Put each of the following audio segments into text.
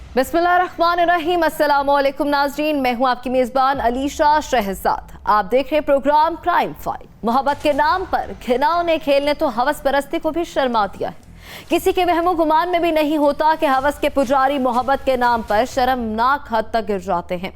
बिस्मिल्लाहिर्रहमानिर्रहीम, अस्सलाम वालेकुम नाज़रीन, मैं हूं आपकी मेज़बान अलीशा शहजाद। आप देख रहे प्रोग्राम क्राइम फाइल। मोहब्बत के नाम पर घिनौने खेलने तो हवस परस्ती को भी शर्मा दिया है। किसी के वहमो गुमान में भी नहीं होता कि हवस के पुजारी मोहब्बत के नाम पर शर्मनाक हद तक गिर जाते हैं।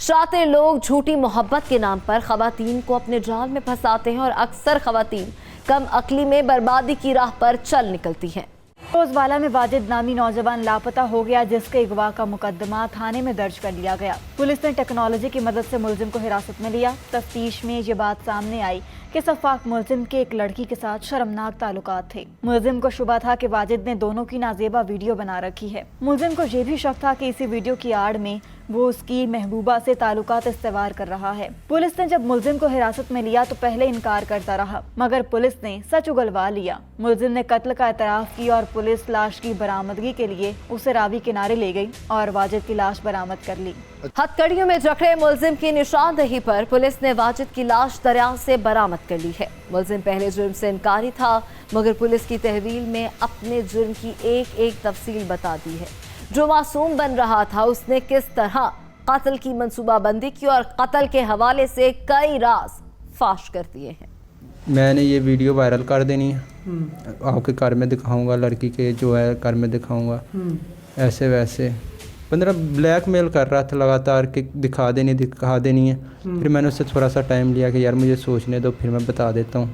शातिर लोग झूठी मोहब्बत के नाम पर खवातीन को अपने जाल में फंसाते हैं और अक्सर खवातीन कम अक्ली में बर्बादी की राह पर चल निकलती हैं। रोजवाला में वाजिद नामी नौजवान लापता हो गया, जिसके अगवा का मुकदमा थाने में दर्ज कर लिया गया। पुलिस ने टेक्नोलॉजी की मदद से मुलजिम को हिरासत में लिया। तफ्तीश में ये बात सामने आई कि सफाक मुलजिम के एक लड़की के साथ शर्मनाक ताल्लुकात थे। मुलजिम को शुबा था कि वाजिद ने दोनों की नाजेबा वीडियो बना रखी है। मुलजिम को यह भी शक था कि इसी वीडियो की आड़ में वो उसकी महबूबा से ताल्लुकात इस्तेवार कर रहा है। पुलिस ने जब मुलजिम को हिरासत में लिया तो पहले इनकार करता रहा, मगर पुलिस ने सच उगलवा लिया। मुलजिम ने कत्ल का एतराफ़ किया और पुलिस लाश की बरामदगी के लिए उसे रावी किनारे ले गई और वाजिद की लाश बरामद कर ली। हथकड़ियों में जकड़े मुलजिम की निशानदेही पर पुलिस ने वाजिद की लाश दरिया से बरामद कर ली है। मुलजिम पहले जुर्म से इनकारी था, मगर पुलिस की तहवील में अपने जुर्म की एक एक तफसील बता दी है। जो मासूम बन रहा था उसने किस तरह कत्ल की मंसूबाबंदी की और कत्ल के हवाले से कई राज फाश कर दिए हैं। मैंने ये वीडियो वायरल कर देनी है, आपके घर में दिखाऊंगा, लड़की के जो है घर में दिखाऊंगा, ऐसे वैसे 15 ब्लैकमेल कर रहा था लगातार कि दिखा देनी है। फिर मैंने उससे थोड़ा सा टाइम लिया कि यार मुझे सोचने दो, फिर मैं बता देता हूँ।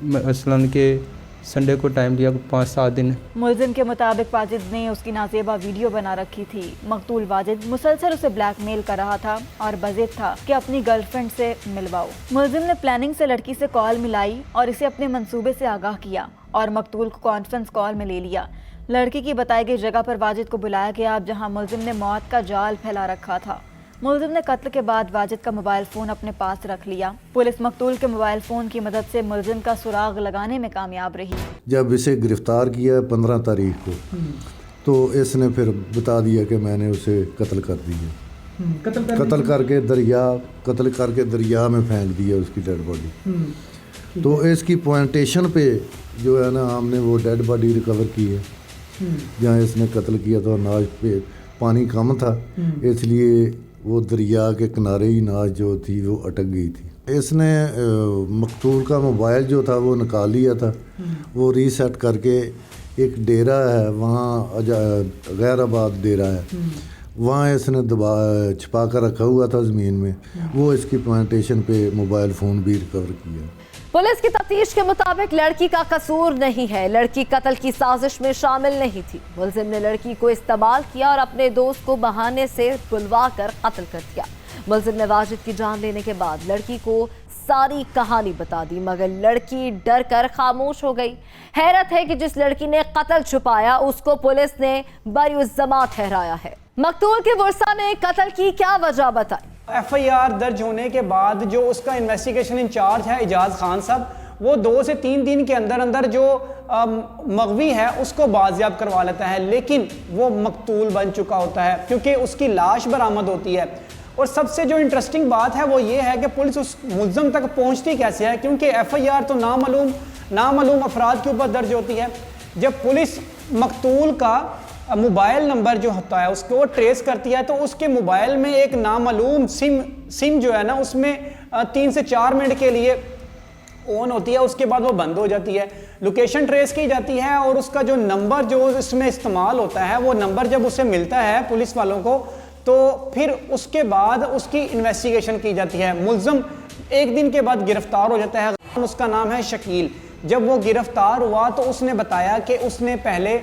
मसलन के संडे को टाइम लिया 5-7 दिन। मुलजिम के मुताबिक वाजिद ने उसकी नाजेबा वीडियो बना रखी थी। मकतूल वाजिद मुसलसल उसे ब्लैकमेल कर रहा था और बज़िद था कि अपनी गर्लफ्रेंड से मिलवाओ। मुलजिम ने प्लानिंग से लड़की से कॉल मिलाई और इसे अपने मंसूबे से आगाह किया और मकतूल को कॉन्फ्रेंस कॉल में ले लिया। लड़की की बताई गई जगह पर वाजिद को बुलाया गया, जहाँ मुलजिम ने मौत का जाल फैला रखा था। मुलजिम ने कत्ल के बाद वाजिद का मोबाइल फ़ोन अपने पास रख लिया। पुलिस मकतूल के मोबाइल फ़ोन की मदद से मुलजिम का सुराग लगाने में कामयाब रही। जब इसे गिरफ़्तार किया 15 तारीख को, तो इसने फिर बता दिया कि मैंने उसे कत्ल कर दिया। कत्ल करके दरिया में फेंक दिया उसकी डेड बॉडी। तो इसकी पॉइंटेशन पे जो है ना, हमने वो डेड बॉडी रिकवर की है। जहाँ इसने कत्ल किया था नाज पे पानी कम था, इसलिए वो दरिया के किनारे ही नाज जो थी वो अटक गई थी। इसने मकतूल का मोबाइल जो था वो निकाल लिया था, वो रीसेट करके एक डेरा है वहाँ गैराबाद डेरा है, वहाँ इसने छुपा कर रखा हुआ था ज़मीन में। वो इसकी प्लांटेशन पे मोबाइल फ़ोन भी रिकवर किया। पुलिस की तफ्तीश के मुताबिक लड़की का कसूर नहीं है, लड़की कत्ल की साजिश में शामिल नहीं थी। मुलजिम ने लड़की को इस्तेमाल किया और अपने दोस्त को बहाने से बुलवा कर कत्ल कर दिया। मुलजिम ने वाजिद की जान लेने के बाद लड़की को सारी कहानी बता दी, मगर लड़की डर कर खामोश हो गई। हैरत है कि जिस लड़की ने कत्ल छुपाया उसको पुलिस ने बरी-उज़्ज़मा ठहराया है। मकतूल के वर्सा ने कत्ल की क्या वजह बताई? FIR दर्ज होने के बाद जो उसका इन्वेस्टिगेशन इंचार्ज है इजाज़ खान साहब, वो 2 से 3 दिन के अंदर जो मगवी है उसको बाजियाब करवा लेता है, लेकिन वो मकतूल बन चुका होता है क्योंकि उसकी लाश बरामद होती है। और सबसे जो इंटरेस्टिंग बात है वो ये है कि पुलिस उस मुल्ज़िम तक पहुंचती कैसे है, क्योंकि FIR तो नामालूम अफराद के ऊपर दर्ज होती है। जब पुलिस मकतूल का मोबाइल नंबर जो होता है उसको ट्रेस करती है, तो उसके मोबाइल में एक नामालूम सिम जो है ना, उसमें 3 से 4 मिनट के लिए ऑन होती है, उसके बाद वो बंद हो जाती है। लोकेशन ट्रेस की जाती है और उसका जो नंबर जो इसमें इस्तेमाल होता है, वो नंबर जब उसे मिलता है पुलिस वालों को, तो फिर उसके बाद उसकी इन्वेस्टिगेशन की जाती है। मुल्ज़िम 1 दिन के बाद गिरफ्तार हो जाता है। उसका नाम है शकील। जब वो गिरफ्तार हुआ तो उसने बताया कि उसने पहले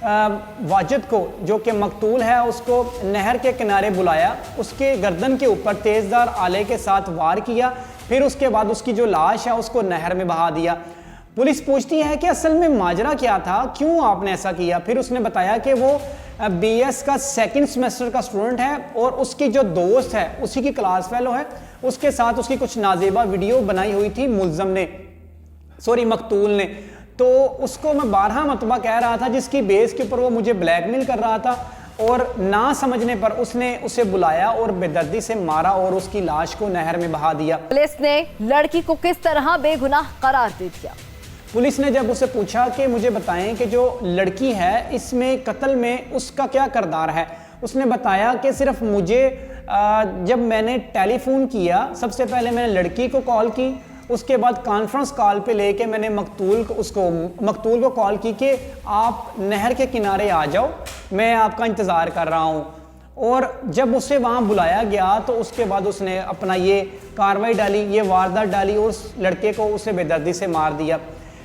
वाजिद को, जो कि मकतूल है, उसको नहर के किनारे बुलाया, उसके गर्दन के ऊपर तेज़दार आले के साथ वार किया, फिर उसके बाद उसकी जो लाश है उसको नहर में बहा दिया। पुलिस पूछती है कि असल में माजरा क्या था, क्यों आपने ऐसा किया? फिर उसने बताया कि वो BS का 2nd सेमेस्टर का स्टूडेंट है और उसकी जो दोस्त है उसी की क्लास फेलो है, उसके साथ उसकी कुछ नाजेबा वीडियो बनाई हुई थी मकतूल ने। तो उसको मैं 12 मरतबा कह रहा था, जिसकी बेस के ऊपर वो मुझे ब्लैकमेल कर रहा था, और ना समझने पर उसने उसे बुलाया और बेदर्दी से मारा और उसकी लाश को नहर में बहा दिया। पुलिस ने लड़की को किस तरह बेगुनाह करार दे दिया? पुलिस ने जब उसे पूछा कि मुझे बताएं कि जो लड़की है इसमें कत्ल में उसका क्या किरदार है, उसने बताया कि सिर्फ मुझे जब मैंने टेलीफोन किया, सबसे पहले मैंने लड़की को कॉल की, उसके बाद कॉन्फ्रेंस कॉल पे लेके मैंने मकतूल को कॉल की कि आप नहर के किनारे आ जाओ, मैं आपका इंतज़ार कर रहा हूँ। और जब उसे वहाँ बुलाया गया तो उसके बाद उसने अपना ये कार्रवाई डाली, ये वारदात डाली और उस लड़के को उसे बेदर्दी से मार दिया।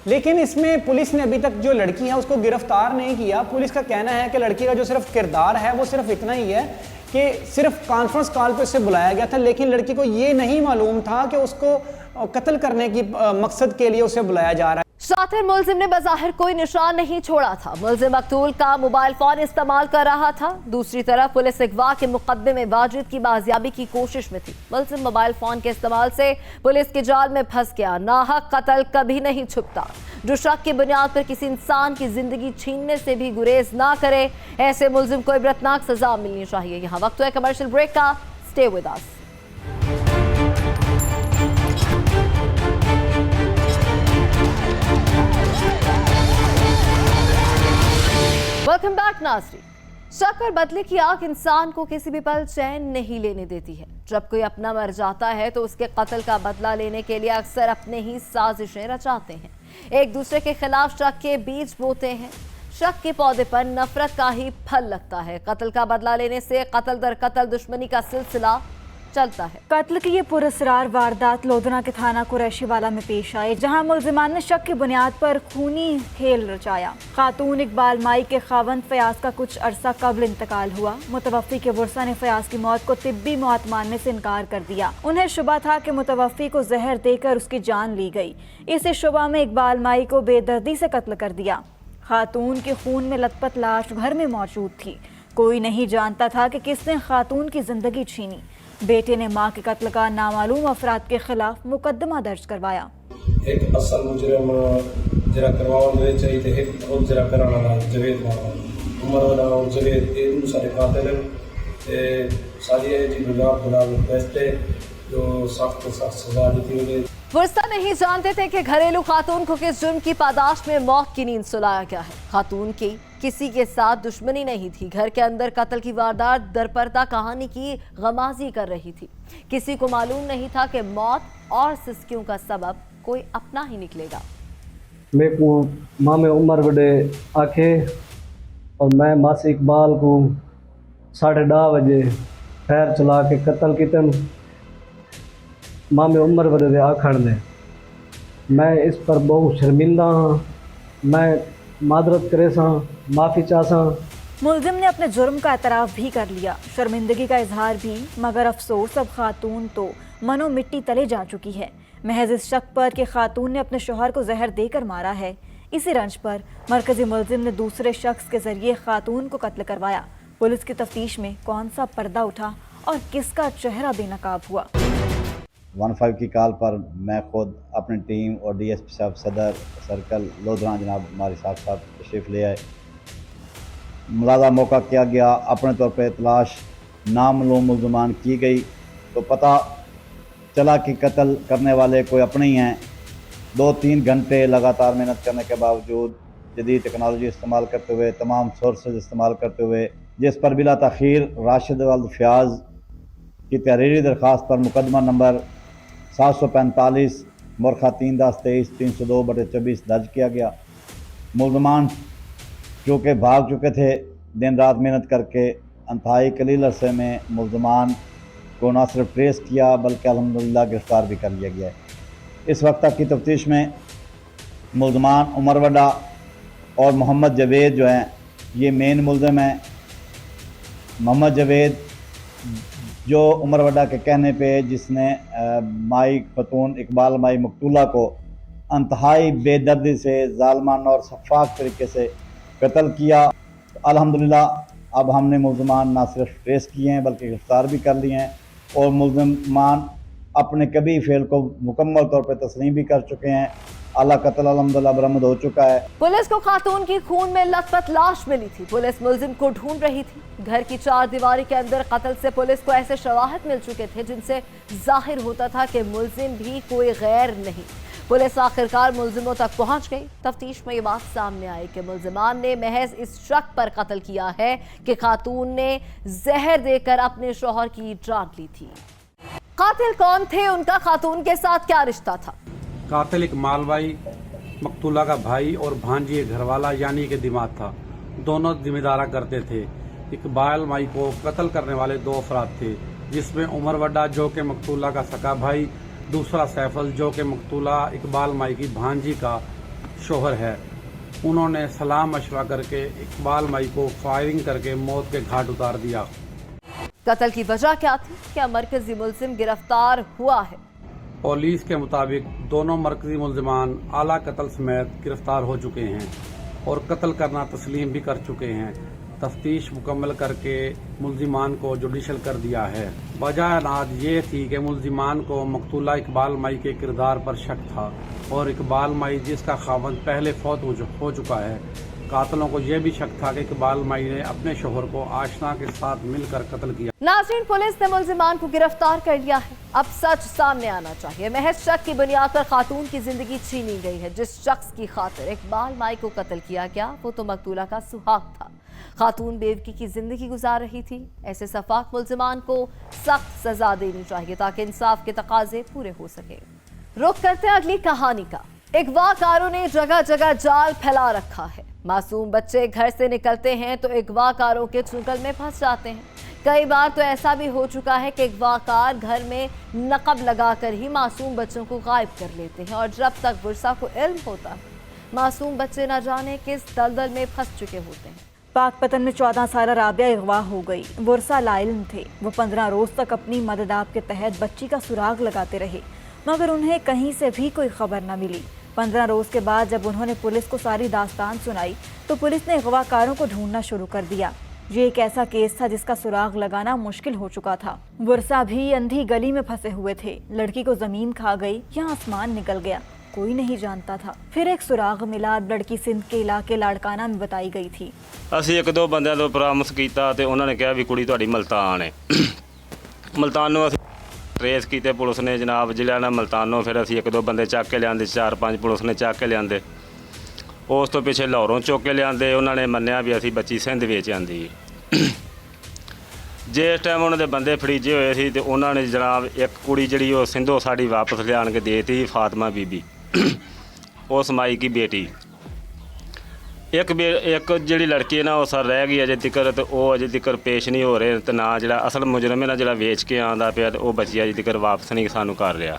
लेकिन इसमें पुलिस ने अभी तक जो लड़की है उसको गिरफ्तार नहीं किया। पुलिस का कहना है कि लड़की का जो सिर्फ किरदार है वो सिर्फ इतना ही है कि सिर्फ कॉन्फ्रेंस कॉल पे उसे बुलाया गया था, लेकिन लड़की को ये नहीं मालूम था कि उसको कत्ल करने की मकसद के लिए उसे बुलाया जा रहा है। शातिर मुलजिम ने बज़ाहिर कोई निशान नहीं छोड़ा था। मुलजिम मकतूल का मोबाइल फोन इस्तेमाल कर रहा था। दूसरी तरफ पुलिस अगवा के मुकदमे में वाजिद की बाजियाबी की कोशिश में थी। मुलजिम मोबाइल फोन के इस्तेमाल से पुलिस के जाल में फंस गया। नाहक कत्ल कभी नहीं छुपता। जो शक की बुनियाद पर किसी इंसान की जिंदगी छीनने से भी गुरेज ना करे, ऐसे मुलजिम को इबरतनाक सजा मिलनी चाहिए। यहाँ वक्त है कमर्शियल ब्रेक का। Stay with us. Welcome back नाज़रीन। शक और बदले की आग इंसान को किसी भी पल चैन नहीं लेने देती है। जब कोई अपना मर जाता है तो उसके कत्ल का बदला लेने के लिए अक्सर अपने ही साजिशें रचाते हैं, एक दूसरे के खिलाफ शक के बीज बोते हैं। शक के पौधे पर नफरत का ही फल लगता है। कत्ल का बदला लेने से कत्ल दर कत्ल दुश्मनी का सिलसिला चलता है। कत्ल की ये पुरस्रार वारदात लोधना के थाना कुरैशीवाला में पेश आए, जहां मुलजिमान ने शक की बुनियाद पर खूनी खेल रचाया। खातून इकबाल माई के खावंद फयाज का कुछ अरसा कबल इंतकाल हुआ। मुतवफ़्फ़ी के वर्सा ने फयाज की मौत को तिब्बी मौत मानने से इनकार कर दिया। उन्हें शुबा था कि मुतवफ़्फ़ी को जहर देकर उसकी जान ली गई। इस शुबा में इकबाल माई को बेदर्दी से कत्ल कर दिया। खातून के खून में लथपथ लाश घर में मौजूद थी। कोई नहीं जानता था कि किसने खातून की जिंदगी छीनी। बेटे ने मां के कत्ल का नामालूम अफराद के खिलाफ मुकदमा दर्ज करवाया। एक असल मुजरम जरा करवाने चाहिए थे, एक और जरा कराना था जवेद उमर वाला और जवेद ये सारे कातिल हैं। सारी जी गुलाब फैसले जो सख्त सजा दी थी। वर्सा नहीं जानते थे कि घरेलू खातून को किस जुर्म की पादाश में मौत की नींद सुलाया गया है। खातून की किसी के साथ दुश्मनी नहीं थी। घर के अंदर कत्ल की वारदात दरपर्दा कहानी की गमाजी कर रही थी। किसी को मालूम नहीं था कि मौत और सिस्कियों का सबब कोई अपना ही निकलेगा। मेरे को माँ में उम्र बड़े आखे और मैं मासी इकबाल को 10:30 बजे पैर चला के कत्ल कितन माँ में उम्र बड़े आखड़ ने। मैं इस पर बहुत शर्मिंदा हाँ। मैं मादरत करे सा, माफ़ी चाहसा। मुलजिम ने अपने जुर्म का एतराफ़ भी कर लिया, शर्मिंदगी का इजहार भी, मगर अफसोस अब खातून तो मनो मिट्टी तले जा चुकी है। महज इस शक पर कि खातून ने अपने शोहर को जहर देकर मारा है। इसी रंज पर मरकजी मुलजिम ने दूसरे शख्स के जरिए खातून को कत्ल करवाया। पुलिस की तफ्तीश में कौन सा पर्दा उठा और किसका चेहरा बेनकाब हुआ। 15 की कॉल पर मैं खुद अपनी टीम और डीएसपी साहब सदर सर्कल लोधना जनाब हमारे साथ तशरीफ़ ले आए। मुलाज़ा मौका किया गया। अपने तौर पर तलाश नामालूम मुलजमान की गई तो पता चला कि कत्ल करने वाले कोई अपने ही हैं। 2-3 घंटे लगातार मेहनत करने के बावजूद जदीद टेक्नोलॉजी इस्तेमाल करते हुए, तमाम सोर्सेज इस्तेमाल करते हुए, जिस पर बिला तख़ीर राशिद वल्द फयाज की तहरीरी दरख्वास्त पर मुकदमा नंबर 745 मुरखा 3-10-23 302/24 दर्ज किया गया। मुलजमान जो कि भाग चुके थे, दिन रात मेहनत करके अंतहाई कलील अरसे में मुलजमान को न सिर्फ ट्रेस किया बल्कि अल्हम्दुलिल्लाह गिरफ़्तार भी कर लिया गया है। इस वक्त तक की तफ्तीश में मुलजमान उमर वड्डा और मोहम्मद जवेद जो हैं ये मेन मुलज़म हैं। मोहम्मद जवेद जो उमर वड्डा के कहने पे जिसने माई खतून इकबाल माई मकतूला को अंतहाई बेदर्दी से ज़ालमाना और शफ़ाफ़ तरीके से कत्ल किया। अल्हम्दुलिल्लाह अब हमने मुलजमान ना सिर्फ ट्रेस किए हैं बल्कि गिरफ़्तार भी कर लिए हैं और मुलजमान अपने कभी फेल को मुकम्मल तौर पर तस्लीम भी कर चुके हैं। आला कत्ल अल्हम्दुलिल्लाह बरामद हो चुका है। पुलिस को खातून की खून में लथपथ लाश मिली थी। पुलिस मुलजिम को ढूंढ रही थी। घर की 4 दीवारी के अंदर कत्ल से पुलिस को ऐसे शवाहिद मिल चुके थे जिनसे जाहिर होता था कि मुलजिम भी कोई गैर नहीं। पुलिस आखिरकार मुलजिमों तक पहुंच गई। तफ्तीश में ये बात सामने आई कि मुलजिमान ने महज इस शक पर कत्ल किया है कि खातून ने जहर देकर अपने शौहर की जान ली थी। कातिल कौन थे, उनका खातून के साथ क्या रिश्ता था? कातिल एक मालवाई मकतूला का भाई और भांजी घरवाला यानी कि दिमाग था। दोनों जिम्मेदारा करते थे। इकबाल माई को कत्ल करने वाले 2 अफराद थे, जिसमें उमर वड्डा जो कि मकतूला का सका भाई, दूसरा सैफल जो कि मकतूला इकबाल माई की भांजी का शोहर है। उन्होंने सलाह मशवरा करके इकबाल माई को फायरिंग करके मौत के घाट उतार दिया। कत्ल की वजह क्या थी? क्या मरकजी मुलजिम गिरफ्तार हुआ है? पुलिस के मुताबिक दोनों मरकजी मुलजिमान आला कत्ल समेत गिरफ्तार हो चुके हैं और कत्ल करना तस्लीम भी कर चुके हैं। तफ्तीश मुकम्मल करके मुलजिमान को जुडिशल कर दिया है। वजह अनाज ये थी कि मुलजिमान को मकतूला इकबाल माई के किरदार पर शक था और इकबाल माई जिसका खावंद पहले फौत हो चुका है, कातलों को यह भी शक था कि इकबाल माई ने अपने शोहर को आशना के साथ मिलकर कत्ल किया। नाज़रीन, पुलिस ने मुलजिमान को गिरफ्तार कर लिया है। अब सच सामने आना चाहिए। महज शक की बुनियाद पर खातून की जिंदगी छीनी गई है। जिस शख्स की खातिर इकबाल माई को कत्ल किया गया वो तो मकतूला का सुहाग था। खातून बेवकी की जिंदगी गुजार रही थी। ऐसे सफाक मुलजिमान को सख्त सजा देनी चाहिए ताकि इंसाफ के तकाजे पूरे हो सके। रुख करते हैं अगली कहानी का। अगवाकारों ने जगह जगह जाल फैला रखा है। मासूम बच्चे घर से निकलते हैं तो अगवाकारों के चुंगल में फंस जाते हैं। कई बार तो ऐसा भी हो चुका है कि अगवाकार घर में नकब लगाकर ही मासूम बच्चों को गायब कर लेते हैं और जब तक वर्षा को इल्म होता है, मासूम बच्चे न जाने किस दलदल में फंस चुके होते हैं। पाकपतन में 14 साला राबिया अगवा हो गई। वर्षा लाइल्म थे। वो 15 रोज तक अपनी मददाब के तहत बच्ची का सुराग लगाते रहे, मगर उन्हें कहीं से भी कोई खबर न मिली। 15 रोज के बाद जब उन्होंने पुलिस को सारी दास्तान सुनाई तो पुलिस ने अगवाकारों को ढूंढना शुरू कर दिया। ये एक ऐसा केस था जिसका सुराग लगाना मुश्किल हो चुका था। वर्षा भी अंधी गली में फंसे हुए थे। लड़की को जमीन खा गई या आसमान निकल गया, कोई नहीं जानता था। फिर एक सुराग मिला। लड़की सिंध के इलाके लाड़काना में बताई गई थी। ਅਸੀਂ ਇੱਕ ਦੋ ਬੰਦਿਆਂ ਤੋਂ ਪਰਾਮਰਸ਼ ਕੀਤਾ ਤੇ ਉਹਨਾਂ ਨੇ ਕਿਹਾ ਵੀ ਕੁੜੀ ਤੁਹਾਡੀ ਮਲਤਾਨ ਹੈ। ਮਲਤਾਨ ਨੂੰ ਅਸੀਂ ਟਰੇਸ ਕੀਤੇ ਪੁਲਿਸ ਨੇ ਜਨਾਬ ਜ਼ਿਲ੍ਹਾ ਨਾਲ ਮਲਤਾਨੋਂ। ਫਿਰ ਅਸੀਂ ਇੱਕ ਦੋ ਬੰਦੇ ਚੱਕ ਕੇ ਲਿਆਂਦੇ, 4-5 ਪੁਲਿਸ ਨੇ ਚੱਕ ਕੇ ਲਿਆਂਦੇ। ਉਸ ਤੋਂ ਪਿੱਛੇ ਲਾਹੌਰੋਂ ਚੁੱਕ ਕੇ ਲਿਆਂਦੇ। ਉਹਨਾਂ ਨੇ ਮੰਨਿਆ ਵੀ ਅਸੀਂ ਬੱਚੀ ਸਿੰਧ ਵੇਚ ਆਂਦੀ ਹੈ। ਜਿਸ ਟਾਈਮ ਉਹਨਾਂ ਦੇ ਬੰਦੇ ਫੜੀਜੇ ਹੋਏ ਸੀ ਤੇ ਉਹਨਾਂ ਨੇ ਜਨਾਬ ਇੱਕ ਕੁੜੀ ਜਿਹੜੀ ਉਹ ਸਿੰਧੋਂ ਸਾਡੀ ਵਾਪਸ ਲਿਆਣ ਕੇ ਦੇਤੀ, ਫਾਤਮਾ ਬੀਬੀ, ਉਸ ਮਾਈ की बेटी। एक ਜਿਹੜੀ ਲੜਕੀ ਹੈ ਨਾ ਉਹ ਸਰ ਰਹਿ ਗਈ ਅਜੇ ਤੱਕ ਤੇ ਉਹ ਅਜੇ ਤੱਕ ਪੇਸ਼ ਨਹੀਂ ਹੋ ਰਹੇ ਤੇ ਨਾ ਜਿਹੜਾ ਅਸਲ ਮੁਜਰਮ ਹੈ ਨਾ ਜਿਹੜਾ ਵੇਚ ਕੇ ਆਂਦਾ ਪਿਆ ਤੇ ਉਹ ਬੱਚੀ ਅਜੇ ਤੱਕ ਵਾਪਸ नहीं ਸਾਨੂੰ ਕਰ ਰਿਹਾ।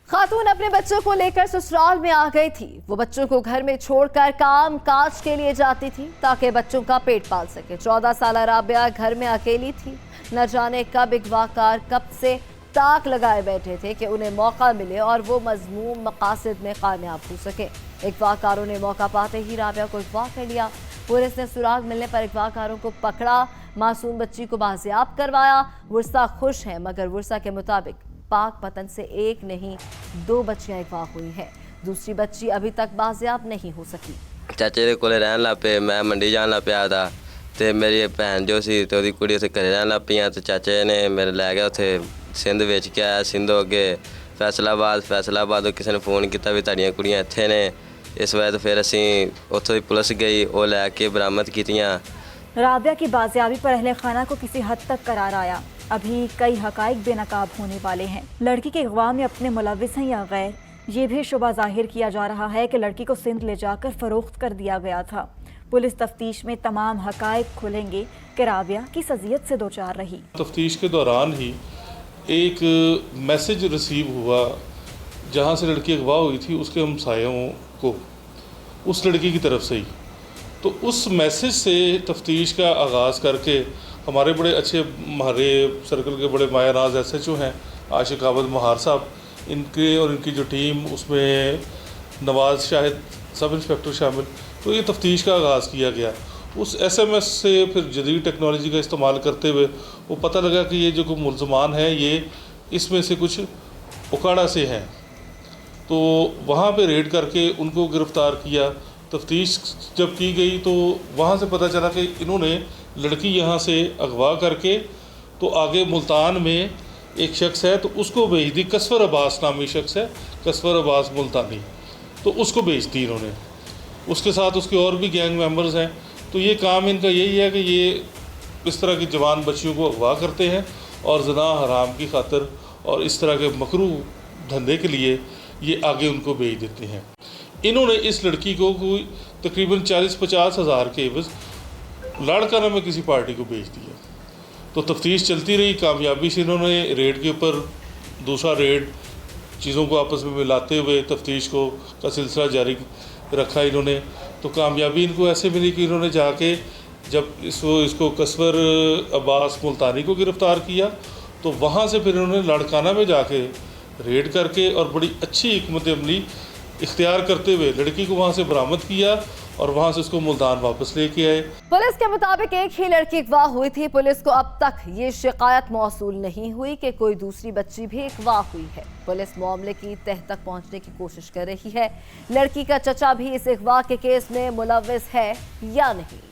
खातून अपने बच्चों को लेकर ससुराल में आ गई थी। वो बच्चों को घर में छोड़कर काम काज के लिए जाती थी ताकि बच्चों का पेट पाल सके। 14 साल राबिया घर में अकेली थी। न जाने कब अगवाकार कब से ताक लगाए बैठे थे कि उन्हें मौका मिले और वो मजमूम मकासद में कामयाब हो सके। अगवाकारों ने मौका पाते ही राबिया को अगवा कर लिया। पुलिस ने सुराग मिलने पर अगवाकारों को पकड़ा, मासूम बच्ची को बाजियाब करवाया। वर्षा खुश है, मगर वर्षा के मुताबिक पाकपतन से एक नहीं 2 बच्चियां अगवा हुई है। दूसरी बच्ची अभी तक बाजियाब नहीं हो सकी। ਚਾਚੇ ਦੇ ਕੋਲੇ ਰਹਿਣ ਲੱਗ ਪਏ। ਮੈਂ ਮੰਡੀ ਜਾਣ ਲੱਗ ਪਿਆ ਦਾ ਤੇ ਮੇਰੀ ਭੈਣ ਜੋ ਸੀ ਤੇ ਉਹਦੀ ਕੁੜੀ ਉੱਥੇ ਘਰੇ ਰਹਿਣ ਲੱਗ ਪਈਆਂ ਤੇ ਚਾਚੇ ਨੇ ਮੇਰੇ ਲੈ ਗਿਆ ਉੱਥੇ ਸਿੰਧ ਵੇਚ ਕੇ ਆਇਆ। ਸਿੰਧੋਂ ਅੱਗੇ ਫੈਸਲਾਬਾਦ ਕਿਸੇ ਨੇ फ़ोन ਕੀਤਾ ਵੀ ਤੁਹਾਡੀਆਂ ਕੁੜੀਆਂ ਇੱਥੇ ਨੇ। ਇਸ ਵਜ੍ਹਾ ਤੋਂ ਫਿਰ ਅਸੀਂ ਉੱਥੋਂ ਦੀ ਪੁਲਿਸ ਗਈ, ਉਹ ਲੈ ਕੇ बरामद कीतियाँ। राबिया की बाजियाबी पर अहले खाना को किसी हद तक करार आया। अभी कई हकाइक बेनकाब होने वाले हैं। लड़की के अगवा में अपने मुलविस हैं या गैर, ये भी शुबा जाहिर किया जा रहा है कि लड़की को सिंध ले जाकर फरोख्त कर दिया गया था। पुलिस तफ्तीश में तमाम हकाइक खुलेंगे कि राबिया किस अजियत से दो चार रही। तफ्तीश के दौरान ही एक मैसेज रिसीव हुआ जहाँ से लड़की अगवा हुई थी उसके हमसायों को, उस लड़की की तरफ से ही। तो उस मैसेज से तफ्तीश का आगाज़ करके हमारे बड़े अच्छे हमारे सर्कल के बड़े माया नाज SHO हैं आशिक आबद महार साहब, इनके और इनकी जो टीम, उसमें नवाज़ शाहिद सब इंस्पेक्टर शामिल, तो ये तफ्तीश का आगाज़ किया गया। उस SMS से फिर जदीद टेक्नोलॉजी का इस्तेमाल करते हुए वो पता लगा कि ये जो मुलजमान हैं ये इसमें से कुछ उकाड़ा से हैं। तो वहाँ पे रेड करके उनको गिरफ़्तार किया। तफ्तीश जब की गई तो वहाँ से पता चला कि इन्होंने लड़की यहाँ से अगवा करके तो आगे मुल्तान में एक शख्स है तो उसको भेज दी, कसवर अब्बास नामी शख्स है, कसवर अब्बास मुल्तानी, तो उसको भेज दी इन्होंने। उसके साथ उसके और भी गैंग मेंबर्स हैं। तो ये काम इनका यही है कि ये इस तरह की जवान बच्चियों को अगवा करते हैं और ज़ना हराम की खातिर और इस तरह के मकरू धंधे के लिए ये आगे उनको भेज देते हैं। इन्होंने इस लड़की को कोई तकरीबन 40-50 हज़ार के एवज़ लाड़काना में किसी पार्टी को भेज दिया। तो तफ्तीश चलती रही, कामयाबी से इन्होंने रेड के ऊपर दूसरा रेड, चीज़ों को आपस में मिलाते हुए तफ्तीश का सिलसिला जारी रखा इन्होंने। तो कामयाबी इनको ऐसे मिली कि इन्होंने जाके जब इसको कसवर अब्बास मुल्तानी को गिरफ़्तार किया तो वहाँ से फिर इन्होंने लाड़काना में जाके रेड करके और बड़ी अच्छी हिकमत अमली इख्तियार करते हुए लड़की को वहाँ से बरामद किया और वहाँ से उसको मुल्तान वापस लेके आए। पुलिस के मुताबिक एक ही लड़की अगवा हुई थी। पुलिस को अब तक ये शिकायत मौसूल नहीं हुई कि कोई दूसरी बच्ची भी अगवा हुई है। पुलिस मामले की तह तक पहुंचने की कोशिश कर रही है। लड़की का चचा भी इस अगवा के केस में मुलव्विस है या नहीं।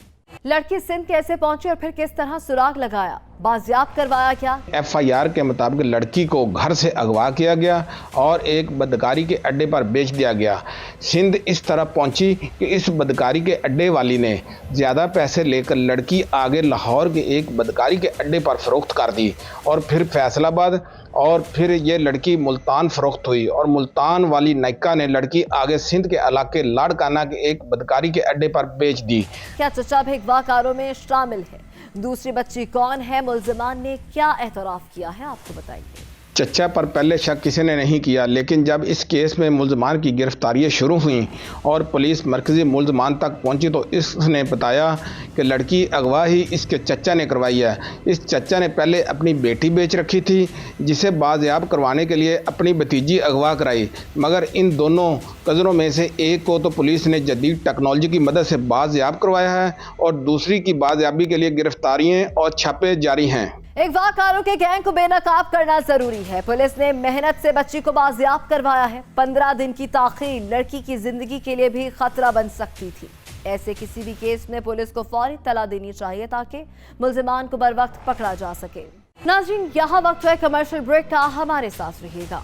लड़की सिंध कैसे पहुंची और फिर किस तरह सुराग लगाया, बाजियाब करवाया क्या? FIR के मुताबिक लड़की को घर से अगवा किया गया और एक बदकारी के अड्डे पर बेच दिया गया। सिंध इस तरह पहुंची कि इस बदकारी के अड्डे वाली ने ज़्यादा पैसे लेकर लड़की आगे लाहौर के एक बदकारी के अड्डे पर फ़रोख्त कर दी और फिर फैसलाबाद और फिर ये लड़की मुल्तान फ़रोख्त हुई और मुल्तान वाली नायका ने लड़की आगे सिंध के इलाके लाड़काना के एक बदकारी के अड्डे पर बेच दी। क्या चचा भी अगवाकारों में शामिल है? दूसरी बच्ची कौन है? मुल्जिमान ने क्या एतराफ़ किया है, आपको बताएंगे। चचा पर पहले शक किसी ने नहीं किया, लेकिन जब इस केस में मुल्ज़मान की गिरफ्तारियाँ शुरू हुई और पुलिस मरकज़ी मुल्ज़मान तक पहुंची तो इसने बताया कि लड़की अगवा ही इसके चचा ने करवाई है। इस चचा ने पहले अपनी बेटी बेच रखी थी जिसे बाज़याब करवाने के लिए अपनी भतीजी अगवा कराई, मगर इन दोनों कज़नों में से एक को तो पुलिस ने जदीद टेक्नोलॉजी की मदद से बाज़याब करवाया है और दूसरी की बाज़याबी के लिए गिरफ्तारियाँ और छापे जारी हैं। अगवाकारों के गैंग को बेनकाब करना जरूरी है। पुलिस ने मेहनत से बच्ची को बाजियाब करवाया है। 15 दिन की ताखीर लड़की की जिंदगी के लिए भी खतरा बन सकती थी। ऐसे किसी भी केस में पुलिस को फौरी तला देनी चाहिए ताकि मुल्जिमान को बर वक्त पकड़ा जा सके। नाज़रीन, यहाँ वक्त है कमर्शियल ब्रेक का, हमारे साथ रहिएगा।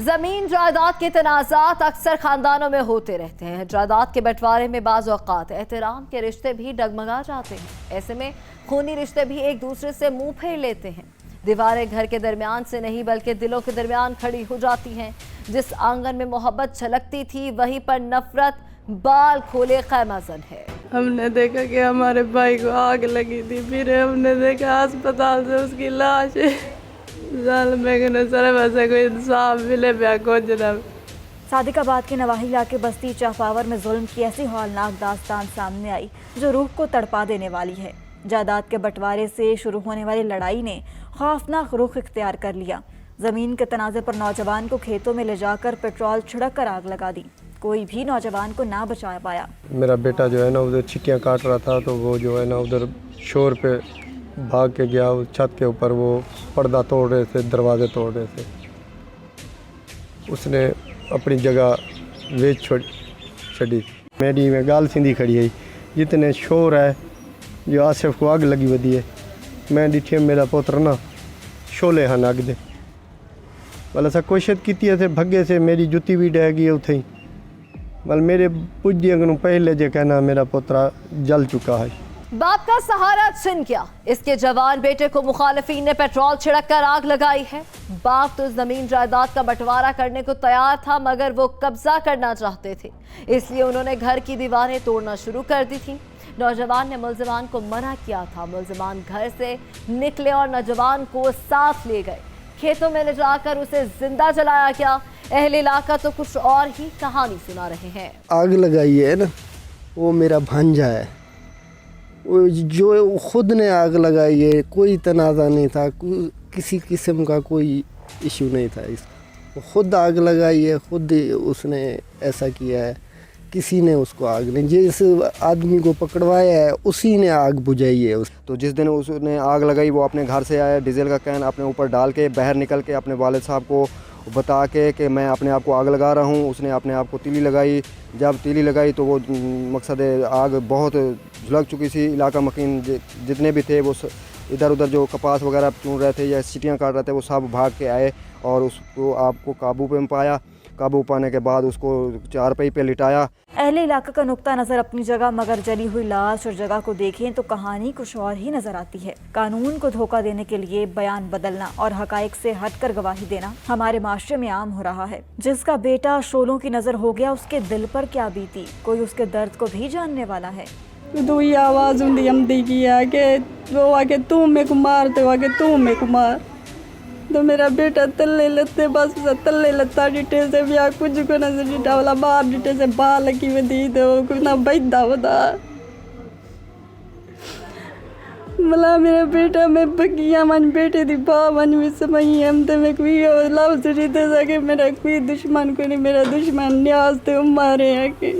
जमीन जायदाद के तनाज़ात अक्सर खानदानों में होते रहते हैं। जायदाद के बंटवारे में बाज़ औक़ात एहतराम के रिश्ते भी डगमगा जाते हैं। ऐसे में खूनी रिश्ते भी एक दूसरे से मुंह फेर लेते हैं। दीवारें घर के दरमियान से नहीं बल्कि दिलों के दरमियान खड़ी हो जाती हैं। जिस आंगन में मोहब्बत छलकती थी वहीं पर नफरत बाल खोले क़ैमाज़न है। हमने देखा कि हमारे भाई को आग लगी थी, फिर हमने देखा अस्पताल से उसकी लाश कोई इंसाफ मिले जनाब। सादिकाबाद के नवाही इलाके बस्ती चापावर में जुल्म की ऐसी हौलनाक दास्तान सामने आई जो रूह को तड़पा देने वाली है। जायदाद के बंटवारे से शुरू होने वाली लड़ाई ने खौफनाक रुख इख्तियार कर लिया। जमीन के तनाज़े पर नौजवान को खेतों में ले जाकर पेट्रोल छिड़क कर आग लगा दी। कोई भी नौजवान को ना बचा पाया। मेरा बेटा जो है ना उधर छिक्कियाँ काट रहा था तो वो जो है ना उधर शोर पे भाग के गया। उस छत के ऊपर वो पर्दा तोड़ रहे थे, दरवाजे तोड़ रहे थे। उसने अपनी जगह वेच छड़ी। मेरी में गाल सिंधी खड़ी है, जितने शोर है जो आसिफ को आग लगी वधी है। मैं डिठे मेरा पुत्र ना शोले हाँ अग दे मतलब सा कोशिश की थे भगे से मेरी जुती भी डह गई उथे ही मतलब मेरे पुजे पहले जो कहना मेरा पोतरा जल चुका है। बाप का सहारा छिन गया। इसके जवान बेटे को मुखालिफिन ने पेट्रोल छिड़क कर आग लगाई है। बाप तो जमीन जायदाद का बंटवारा करने को तैयार था मगर वो कब्जा करना चाहते थे, इसलिए उन्होंने घर की दीवारें तोड़ना शुरू कर दी थी। नौजवान ने मुल्जिमान को मना किया था। मुल्जिमान घर से निकले और नौजवान को साथ ले गए। खेतों में ले जाकर उसे जिंदा जलाया गया। अहले इलाका तो कुछ और ही कहानी सुना रहे हैं। आग लगाई है ना, वो मेरा भांजा है, वो जो खुद ने आग लगाई है। कोई तनाज़ा नहीं था, किसी किस्म का कोई इशू नहीं था। इसको खुद आग लगाई है, खुद उसने ऐसा किया है। किसी ने उसको आग नहीं, जिस आदमी को पकड़वाया है उसी ने आग बुझाई है। तो जिस दिन उसने आग लगाई वो अपने घर से आया, डीजल का कैन अपने ऊपर डाल के बाहर निकल के अपने वालिद साहब को बता के कि मैं अपने आप को आग लगा रहा हूँ। उसने अपने आप को तीली लगाई। जब तीली लगाई तो वो मकसद आग बहुत झुलक चुकी थी। इलाका मकीन जितने भी थे वो इधर उधर जो कपास वगैरह चुन रहे थे या सीटियाँ काट रहे थे वो सब भाग के आए और उसको आपको काबू पे पाया। काबू पाने के बाद उसको चारपाई पे लिटाया। अहले इलाका का नुक्ता नज़र अपनी जगह, मगर जली हुई लाश और जगह को देखें तो कहानी कुछ और ही नजर आती है। कानून को धोखा देने के लिए बयान बदलना और हकाइक से हटकर गवाही देना हमारे माशरे में आम हो रहा है। जिसका बेटा शोलों की नजर हो गया, उसके दिल पर क्या बीती, कोई उसके दर्द को भी जानने वाला है। दो ही आवाज़ होंगी हमदी की आके वो आके तू मेरे को मार, तो आके तू मेरे को मार। तो मेरा बेटा तल्ले लत्ते बस तल्ले लत्ता डिटे से भी कुछ को नजर डिटा वाला बाहर डिटे से बाहर लगी में दी दो कुछ ना बैदा बता मला मेरा बेटा मैं बगिया मन बेटे दी बा मन में समय हम तो मैं कोई लव से डिटे सके मेरा कोई दुश्मन को नहीं, मेरा दुश्मन न्याज तो मारे आके।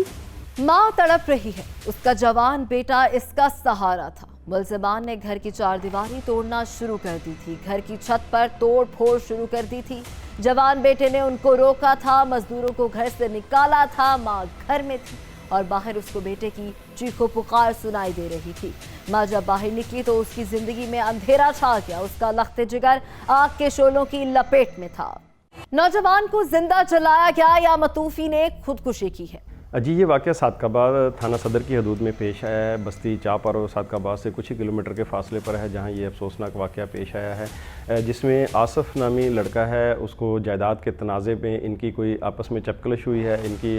माँ तड़प रही है, उसका जवान बेटा इसका सहारा था। मुलजिमान ने घर की चारदीवारी तोड़ना शुरू कर दी थी, घर की छत पर तोड़ फोड़ शुरू कर दी थी। जवान बेटे ने उनको रोका था, मजदूरों को घर से निकाला था। माँ घर में थी और बाहर उसको बेटे की चीखों पुकार सुनाई दे रही थी। माँ जब बाहर निकली तो उसकी जिंदगी में अंधेरा छा गया। उसका लख्त जिगर आग के शोलों की लपेट में था। नौजवान को जिंदा जलाया गया या मतूफी ने खुदकुशी की है। जी, ये वाक़या सादकाबाद थाना सदर की हदूद में पेश आया है। बस्ती चापर और सादकाबाद से कुछ ही किलोमीटर के फासले पर है, जहां ये अफसोसनाक वाक़या पेश आया है, जिसमें आसिफ नामी लड़का है। उसको जायदाद के तनाज़े में इनकी कोई आपस में चपकलिश हुई है, इनकी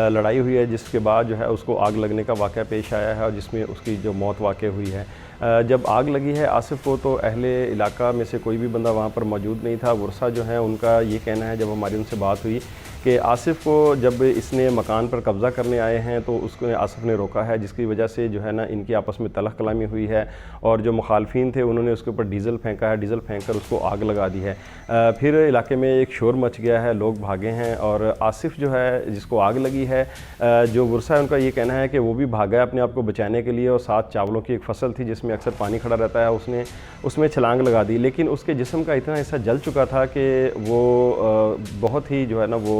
लड़ाई हुई है, जिसके बाद जो है उसको आग लगने का वाक़या पेश आया है और जिसमें उसकी जो मौत वाक़ हुई है। जब आग लगी है आसिफ को तो अहले इलाका में से कोई भी बंदा वहाँ पर मौजूद नहीं था। वर्षा जो है उनका ये कहना है, जब हमारी उनसे बात हुई, कि आसिफ को जब इसने मकान पर कब्ज़ा करने आए हैं तो उसको आसिफ ने रोका है, जिसकी वजह से जो है ना इनकी आपस में तलख कलामी हुई है और जो मुखालफिन थे उन्होंने उसके ऊपर डीज़ल फेंका है। डीज़ल फेंक कर उसको आग लगा दी है। फिर इलाके में एक शोर मच गया है, लोग भागे हैं और आसिफ जो है जिसको आग लगी है, जो वर्षा है उनका ये कहना है कि वो भी भागा है अपने आप को बचाने के लिए और साथ चावलों की एक फसल थी जिसमें अक्सर पानी खड़ा रहता है, उसने उसमें छलांग लगा दी। लेकिन उसके जिस्म का इतना हिस्सा जल चुका था कि वो बहुत ही जो है ना वो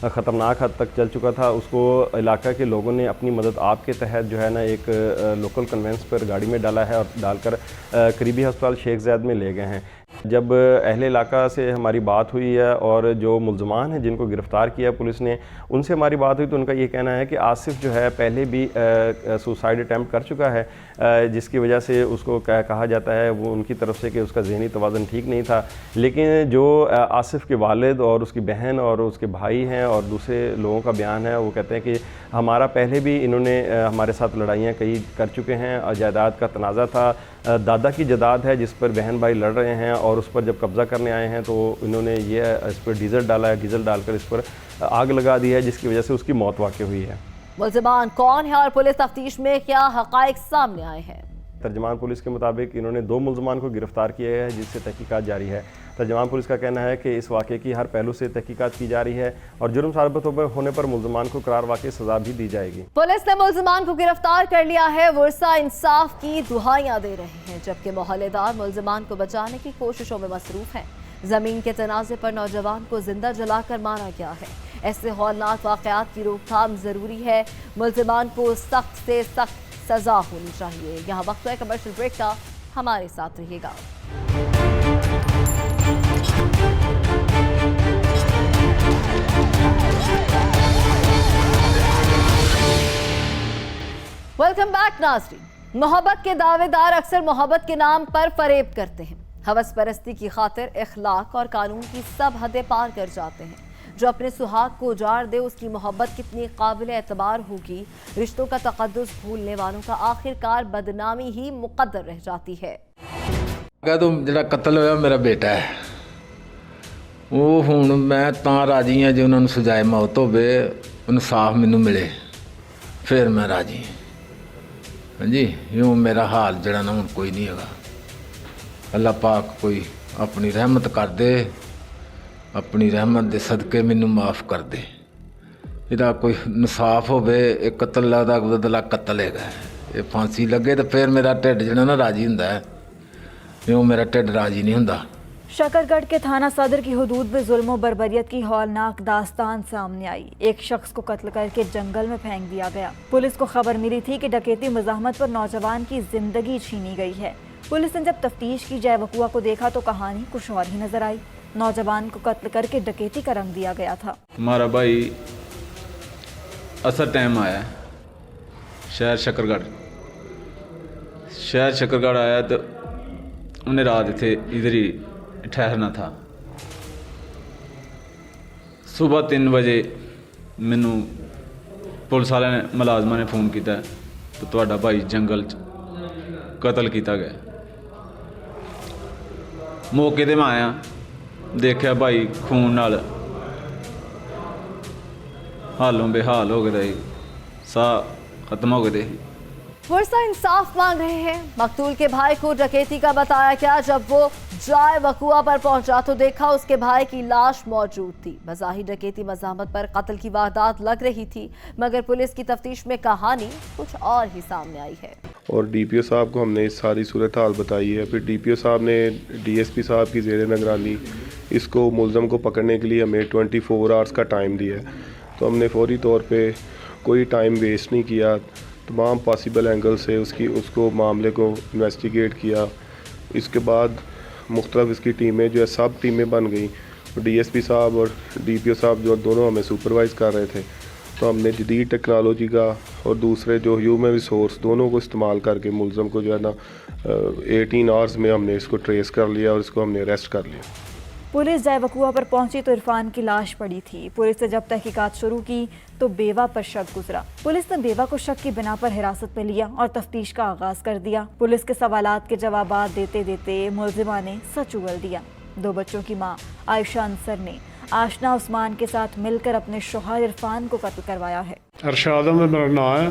ख़तरनाक हद तक चल चुका था। उसको इलाका के लोगों ने अपनी मदद आप के तहत जो है ना एक लोकल कन्वेंस पर गाड़ी में डाला है और डालकर करीबी अस्पताल शेख ज़ैद में ले गए हैं। जब अहले इलाका से हमारी बात हुई है और जो मुल्ज़मान हैं जिनको गिरफ़्तार किया पुलिस ने, उनसे हमारी बात हुई तो उनका ये कहना है कि आसिफ जो है पहले भी सुसाइड अटैम्प्ट कर चुका है, जिसकी वजह से उसको कहा जाता है वो उनकी तरफ से कि उसका ज़हनी तवाज़ुन ठीक नहीं था। लेकिन जो आसिफ के वालिद और उसकी बहन और उसके भाई हैं और दूसरे लोगों का बयान है, वो कहते हैं कि हमारा पहले भी इन्होंने हमारे साथ लड़ाइयाँ कई कर चुके हैं और जायदाद का तनाज़ा था। दादा की जायदाद है जिस पर बहन भाई लड़ रहे हैं और उस पर जब कब्ज़ा करने आए हैं तो इन्होंने ये इस पर डीज़ल डाला है, डीज़ल डालकर इस पर आग लगा दी है, जिसकी वजह से उसकी मौत वाक़ हुई है। मुल्ज़िमान कौन है और पुलिस तफ्तीश में क्या हक़ाइक़ सामने आए हैं? तर्जमान पुलिस के मुताबिक इन्होंने 2 मुल्ज़िमान को गिरफ़्तार किया है, जिससे तहकीकात जारी है। तर्जमान पुलिस का कहना है कि इस वाक़े की हर पहलू से तहकीकात की जा रही है और जुर्म साबित होने पर मुल्ज़िमान को करार वाक़ई सज़ा भी दी जाएगी। पुलिस ने मुल्ज़िमान को गिरफ्तार कर लिया है। वर्षा इंसाफ की दुहाइयां दे रहे हैं, जबकि मोहल्लेदार मुल्ज़िमान को बचाने की कोशिशों में मसरूफ़ हैं। ज़मीन के तनाज़े पर नौजवान को जिंदा जलाकर मारा गया है। ऐसे हौलनाक वाक़यात की रोकथाम ज़रूरी है। मुल्ज़िमान को सख्त से सख्त सज़ा होनी चाहिए। यहाँ वक्त है कमर्शियल ब्रेक का, हमारे साथ रहिएगा। वेलकम बैक नाज़रीन। मोहब्बत के दावेदार अक्सर मोहब्बत के नाम पर फरेब करते हैं। हवस परस्ती की खातिर इखलाक और कानून की सब हदें पार कर जाते हैं। जो अपने सुहाग को उजाड़ दे उसकी मोहब्बत कितनी काबिल एतबार होगी। रिश्तों का तक़द्दुस भूलने वालों का आखिरकार बदनामी ही मुक़द्दर रह जाती है। तो जिहड़ा कत्ल होया मेरा बेटा है, वो हुण मैं तां राजी हाँ जो उन्होंने सजाए मौत होवे, इंसाफ मैनूं मिले फिर मैं राजी हाँ जी। यूँ मेरा हाल जड़ा ना हुण कोई नहीं है। अल्लाह पाक कोई अपनी रहमत कर दे, अपनी रहमत दे सदके मैनू माफ़ कर दे। इहदा कोई इंसाफ होवे। एक कत्ल लगदा बदला कत्ल है, ये फांसी लगे तो फिर मेरा ढिड जड़ा ना राजी हुंदा है। यूँ मेरा ढिड राजी नहीं हुंदा। शकरगढ़ के थाना सदर की हुदूद में जुल्म और बर्बरियत की हौलनाक दास्तान सामने आई। एक शख्स को कत्ल करके जंगल में फेंक दिया गया। पुलिस को खबर मिली थी कि डकैती मज़ाहमत पर नौजवान की जिंदगी छीनी गई है। पुलिस ने जब तफ्तीश की जाए वकुआ को देखा तो कहानी कुछ और ही नजर आई। नौजवान को कत्ल करके डकैती का रंग दिया गया था। हमारा भाई असर टाइम आया शहर शकरगढ़ आया तो उन्हें रात थे इधर ही ठहरना था। सुबह 3 बजे मैनू पुलिस वाले ने मुलाजमा ने फोन किया तो तुहाडा भाई जंगल कतल किया गया। मौके ते मैं आया देखा भाई खून नाल हालों बेहाल हो गए, साह खत्म हो गए। वर्षा इंसाफ मांग रहे हैं। मकतूल के भाई को डकैती का बताया क्या। जब वो जाए वकुआ पर पहुंचा तो देखा उसके भाई की लाश मौजूद थी। बज़ाहिर डकैती मज़ाहमत पर कत्ल की वारदात लग रही थी, मगर पुलिस की तफ्तीश में कहानी कुछ और ही सामने आई है। और डीपीओ साहब को हमने सारी सूरत हाल बताई है। फिर डीपीओ साहब ने डीएसपी साहब की ज़ेर निगरानी इसको मुलज़म को पकड़ने के लिए हमें 24 आवर्स का टाइम दिया है। तो हमने फौरी तौर पे कोई टाइम वेस्ट नहीं किया, तमाम पॉसिबल एंगल से उसको मामले को इन्वेस्टिगेट किया। इसके बाद मुख्तलिफ इसकी टीमें जो है सब टीमें बन गई। डीएसपी साहब और डीपीओ साहब जो दोनों हमें सुपरवाइज़ कर रहे थे, तो हमने जदीद टेक्नोलॉजी का और दूसरे जो ह्यूमन रिसोर्स दोनों को इस्तेमाल करके मुलज़म को जो है ना 18 आवर्स में हमने इसको ट्रेस कर लिया और इसको हमने अरेस्ट कर लिया। पुलिस जाए वकुआ पर पहुंची तो इरफान की लाश पड़ी थी। पुलिस ने जब तहकीकात शुरू की तो बेवा पर शक गुजरा। पुलिस ने बेवा को शक की बिना पर हिरासत में लिया और तफ्तीश का आगाज कर दिया। पुलिस के सवालात के जवाबात देते देते मुलजिमा ने सच उगल दिया। 2 बच्चों की मां आयशा अंसर ने आशना उस्मान के साथ मिलकर अपने शौहर इरफान को कत्ल करवाया है। अरशाद में मेरा नाम है।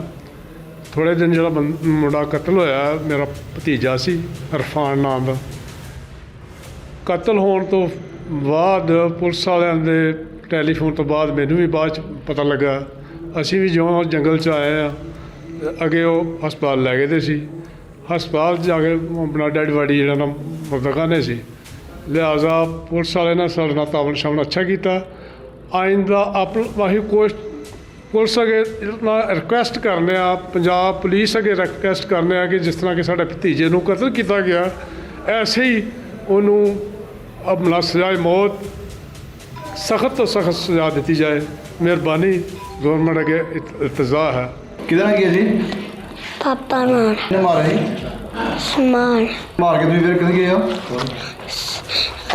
थोड़े दिन जो मुंडा कत्ल होया मेरा भतीजा सी इरफान नाम का। कत्ल होने तो बाद पुलिस वालों के टैलीफोन तो बाद मैनू भी बाद पता लगा। असी भी जो जंगल च आए हैं अगे वो हस्पताल लै गए थे। हस्पताल जाके अपना डेड बॉडी जो ना मुर्दगाने से लिहाजा पुलिस वाले ने साढ़े नाल तावन शावन अच्छा किया। आइंदा अही पुलिस अगे रिक्वेस्ट करने पंजाब पुलिस अगे रिक्वेस्ट करने कि जिस तरह कि साढ़े भतीजे नूं कतल किया गया ऐसे ही उन्होंने अपना सजाए मौत सख्त तो सख्त सजा दी जाए। मेहरबानी गवर्नमेंट अगे इल्तजा है। किधर गया जी? पापा मार मारा जी समान मार के फिर किधर गए हो?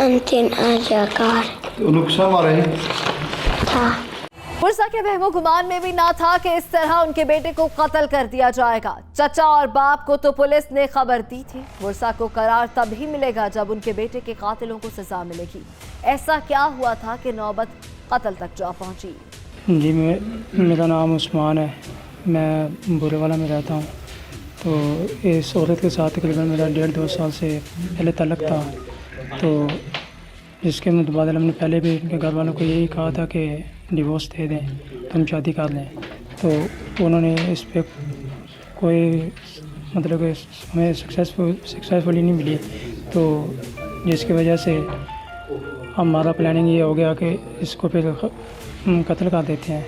अंतिम आजाकार नुकसान मारा जी था। पुरसा के वहमो गुमान में भी ना था कि इस तरह उनके बेटे को कत्ल कर दिया जाएगा। चचा और बाप को तो पुलिस ने खबर दी थी। पुरसा को करार तभी मिलेगा जब उनके बेटे के कातिलों को सजा मिलेगी। ऐसा क्या हुआ था कि नौबत कत्ल तक जा पहुंची? जी मेरा नाम उस्मान है। मैं बुरेवाला में रहता हूं। तो इस औरत के साथ तकरीबन मेरा 1.5-2 साल से पहले तलक था। तो जिसके मुतबादल हमने पहले भी उनके घर वालों को यही कहा था कि डिवोर्स दे दें तो हम शादी कर लें। तो उन्होंने इस पर कोई मतलब कि हमें सक्सेसफुली नहीं मिली। तो जिसकी वजह से हमारा प्लानिंग ये हो गया कि इसको फिर कत्ल कर देते हैं।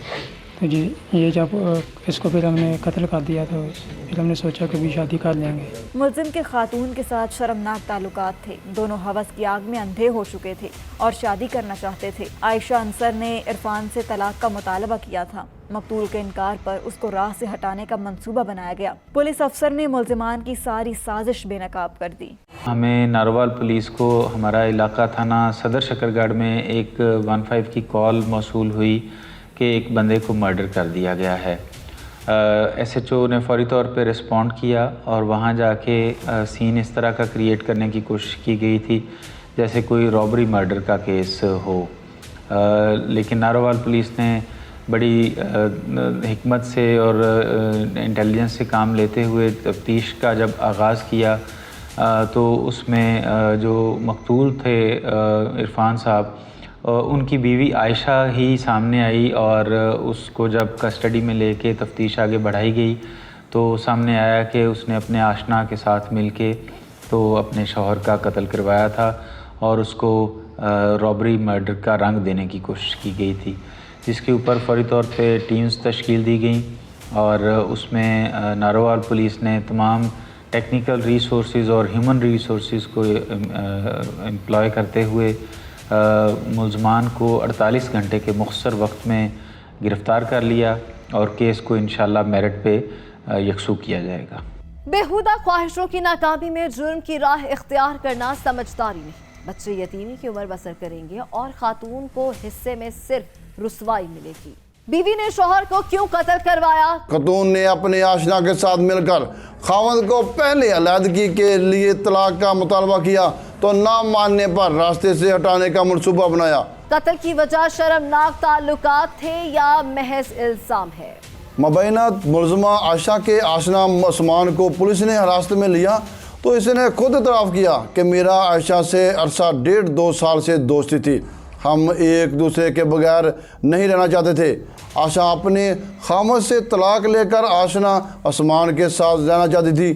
तो जी ये जब इसको फिर हमने कत्ल कर दिया तो फिर हमने सोचा कि भी शादी कर लेंगे। मुलजिम के खातून के साथ शर्मनाक ताल्लुकात थे। दोनों हवस की आग में अंधे हो चुके थे और शादी करना चाहते थे। आयशा अंसर ने इरफान से तलाक का मुतालबा किया था। मकतूल के इनकार पर उसको राह से हटाने का मंसूबा बनाया गया। पुलिस अफसर ने मुलजिमान की सारी साजिश बेनकाब कर दी। हमें नारोवाल पुलिस को हमारा इलाका थाना सदर शकरगढ़ में एक 15 की कॉल मौसूल हुई कि एक बंदे को मर्डर कर दिया गया है। SHO ने फौरी तौर पे रिस्पॉन्ड किया और वहाँ जाके सीन इस तरह का क्रिएट करने की कोशिश की गई थी जैसे कोई रॉबरी मर्डर का केस हो। लेकिन नारोवाल पुलिस ने बड़ी हिकमत से और इंटेलिजेंस से काम लेते हुए तफ्तीश का जब आगाज़ किया तो उसमें जो मकतूल थे इरफान साहब, उनकी बीवी आयशा ही सामने आई और उसको जब कस्टडी में लेके तफ्तीश आगे बढ़ाई गई तो सामने आया कि उसने अपने आशना के साथ मिलके तो अपने शौहर का कत्ल करवाया था और उसको रॉबरी मर्डर का रंग देने की कोशिश की गई थी, जिसके ऊपर फौरी तौर पे टीम्स तश्कील दी गई और उसमें नारोवाल पुलिस ने तमाम टेक्निकल रिसोर्सेज और ह्यूमन रिसोर्सेज को एम्प्लॉय करते हुए मुल्ज़मान को 48 घंटे के मुख्तसर वक्त में गिरफ़्तार कर लिया और केस को इंशाल्लाह मेरिट पे यकसू किया जाएगा। बेहुदा ख्वाहिशों की नाकामी में जुर्म की राह इख्तियार करना समझदारी नहीं। बच्चे यतीमी की उम्र बसर करेंगे और खातून को हिस्से में सिर्फ रुसवाई मिलेगी। बीवी ने शौहर को क्यों कत्ल करवाया? खातून ने अपने आशना के साथ मिलकर खावंद को पहले अलहदगी के लिए तलाक का मुतालबा किया तो ना मानने पर रास्ते से हटाने का मंसूबा बनाया। कत्ल की वजह शर्मनाक ताल्लुकात थे या महज इल्जाम है? मबैनत मुलजमा आशा के आशना उस्मान को पुलिस ने हिरासत में लिया तो इसने खुद इतराफ़ किया कि मेरा आयशा से अरसा 1.5-2 साल से दोस्ती थी, हम एक दूसरे के बगैर नहीं रहना चाहते थे। आशा अपने खामद से तलाक लेकर आशना उस्मान के साथ रहना चाहती थी,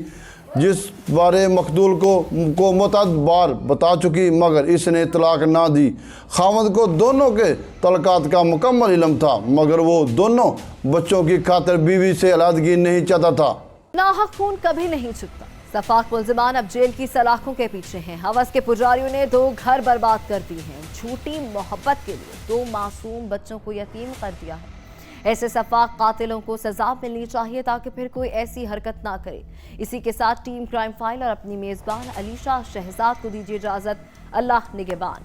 जिस बारे मकतूल को मुतअद्दिद बार बता चुकी, मगर इसने तलाक ना दी। खामद को दोनों के तलकात का मुकम्मल इल्म था, मगर वो दोनों बच्चों की खातिर बीवी से अलहदगी नहीं चाहता था। नाहक खून कभी नहीं छुपता। सफाक मुल्ज़िमान अब जेल की सलाखों के पीछे हैं। हवस के पुजारियों ने 2 घर बर्बाद कर दिए हैं। झूठी मोहब्बत के लिए 2 मासूम बच्चों को यतीम कर दिया है। ऐसे सफाक कातिलों को सजा मिलनी चाहिए ताकि फिर कोई ऐसी हरकत ना करे। इसी के साथ टीम क्राइम फाइल और अपनी मेज़बान अलीशा शहजाद को दीजिए इजाज़त। अल्लाह निगहबान।